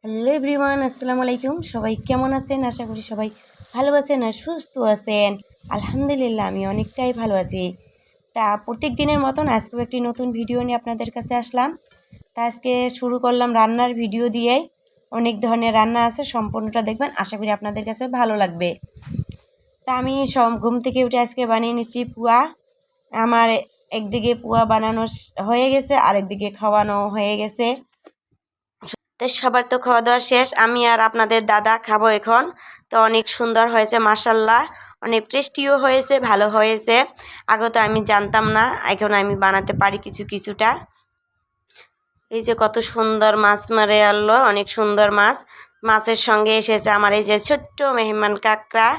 Hello everyone, আসসালামু আলাইকুম। সবাই কেমন আছেন? আশা করি সবাই ভালো আছেন আর সুস্থ আছেন। আলহামদুলিল্লাহ আমি অনেকটাই ভালো আছি। তা প্রত্যেক দিনের মতন আজকেও একটি নতুন ভিডিও নিয়ে আপনাদের কাছে আসলাম। তা আজকে শুরু করলাম রান্নার ভিডিও দিয়েই। অনেক ধরনের রান্না আছে, সম্পূর্ণটা দেখবেন, আশা করি আপনাদের কাছে ভালো লাগবে। তা আমি ঘুম থেকে উঠে আজকে বানিয়ে নিচ্ছি পুয়া। আমার একদিকে পুয়া বানানো হয়ে গেছে, আরেকদিকে খাওয়ানো হয়ে গেছে। তো সবার তো খাওয়া দাওয়া শেষ, আমি আর আপনাদের দাদা খাবো এখন। তো অনেক সুন্দর হয়েছে মাশাল্লাহ, অনেক টেস্টিও হয়েছে, ভালো হয়েছে। আগে তো আমি জানতাম না, এখন আমি বানাতে পারি কিছুটা। এই যে কত সুন্দর মাছ মারে আনলো, অনেক সুন্দর মাছ। মাছের সঙ্গে এসেছে আমার এই যে ছোট্ট মেহমান কাঁকড়া।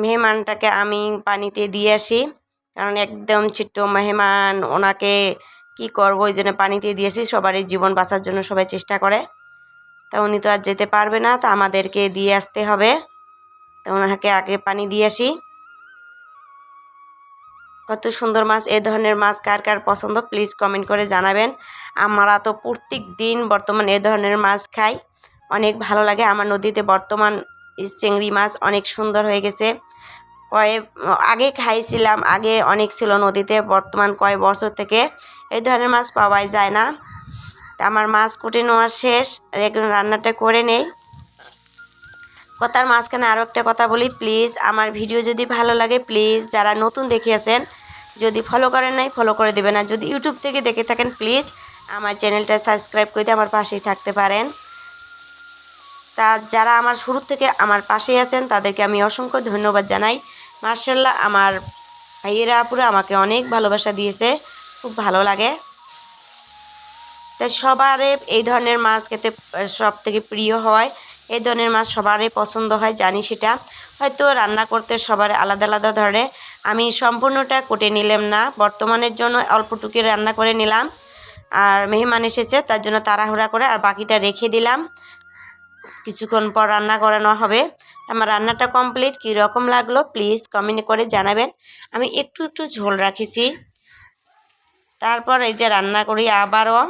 মেহমানটাকে আমি পানিতে দিয়ে আসি, কারণ একদম ছোট্ট মেহমান, ওনাকে কি করবো, ওই জন্য পানিতে দিয়েছি। সবারই জীবন বাঁচার জন্য সবাই চেষ্টা করে। তা উনি তো আর যেতে পারবে না, তা আমাদেরকে দিয়ে আসতে হবে। তো ওনাকে আগে পানি দিয়ে আসি। কত সুন্দর মাছ! এ ধরনের মাছ কার কার পছন্দ প্লিজ কমেন্ট করে জানাবেন। আমরা তো প্রত্যেক দিন বর্তমান এ ধরনের মাছ খাই, অনেক ভালো লাগে। আমার নদীতে বর্তমান চিংড়ি মাছ অনেক সুন্দর হয়ে গেছে। আগে খাইছিলাম, আগে অনেক ছিল নদীতে, বর্তমান কয়েক বছর থেকে এই ধরনের মাছ পাওয়াই যায় না। তা আমার মাছ কুটে নেওয়া শেষ, এখন রান্নাটা করে নেই। কথার মাঝখানে আরও একটা কথা বলি, প্লিজ আমার ভিডিও যদি ভালো লাগে, প্লিজ যারা নতুন দেখিয়েছেন, যদি ফলো করেন নাই ফলো করে দেবেন। আর যদি ইউটিউব থেকে দেখে থাকেন, প্লিজ আমার চ্যানেলটা সাবস্ক্রাইব করে দিয়ে আমার পাশেই থাকতে পারেন। তা যারা আমার শুরু থেকে আমার পাশেই আছেন তাদেরকে আমি অসংখ্য ধন্যবাদ জানাই। মার্শাল্লাহ, আমার ভাইয়েরা আপুরা আমাকে অনেক ভালোবাসা দিয়েছে, খুব ভালো লাগে। তাই সবারই এই ধরনের মাছ খেতে সব থেকে প্রিয় হয়, এই ধরনের মাছ সবারই পছন্দ হয়, জানি সেটা। হয়তো রান্না করতে সবার আলাদা আলাদা ধরনের। আমি সম্পূর্ণটা কুটে নিলাম না, বর্তমানের জন্য অল্পটুকু রান্না করে নিলাম। আর মেহমান এসেছে তার জন্য তাড়াহুড়া করে আর বাকিটা রেখে দিলাম, কিছুক্ষণ পর রান্না করানো হবে। আমার রান্নাটা কমপ্লিট, কীরকম লাগলো প্লিজ কমেন্ট করে জানাবেন। আমি একটু ঝোল রাখেছি, তারপর এই যে রান্না করি আবারও।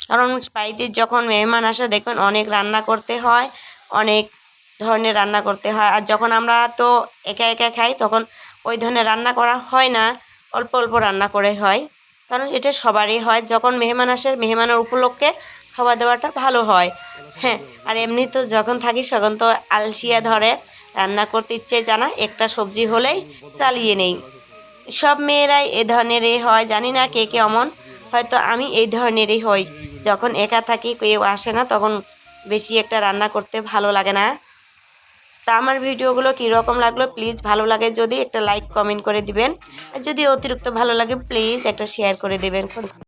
কারণ বাড়িতে যখন মেহমান আসে দেখবেন অনেক রান্না করতে হয়, অনেক ধরনের রান্না করতে হয়। আর যখন আমরা তো একা একা খাই তখন ওই ধরনের রান্না করা হয় না, অল্প অল্প রান্না করে হয়। কারণ এটা সবারই হয়, যখন মেহমান আসে মেহমানের উপলক্ষে খাওয়া দাওয়াটা ভালো হয়। হ্যাঁ, আর এমনি তো যখন থাকি তখন তো আলসিয়া ধরে, রান্না করতে ইচ্ছে জানা, একটা সবজি হলেই চালিয়ে নেই। সব মেয়েরাই এ ধরনেরই হয়, জানি না কে কে অমন, হয়তো আমি এই ধরনেরই হই। যখন একা থাকি, কেউ আসে না, তখন বেশি একটা রান্না করতে ভালো লাগে না। তা আমার ভিডিওগুলো কীরকম লাগলো প্লিজ, ভালো লাগে যদি একটা লাইক কমেন্ট করে দিবেন, আর যদি অতিরিক্ত ভালো লাগে প্লিজ একটা শেয়ার করে দেবেন।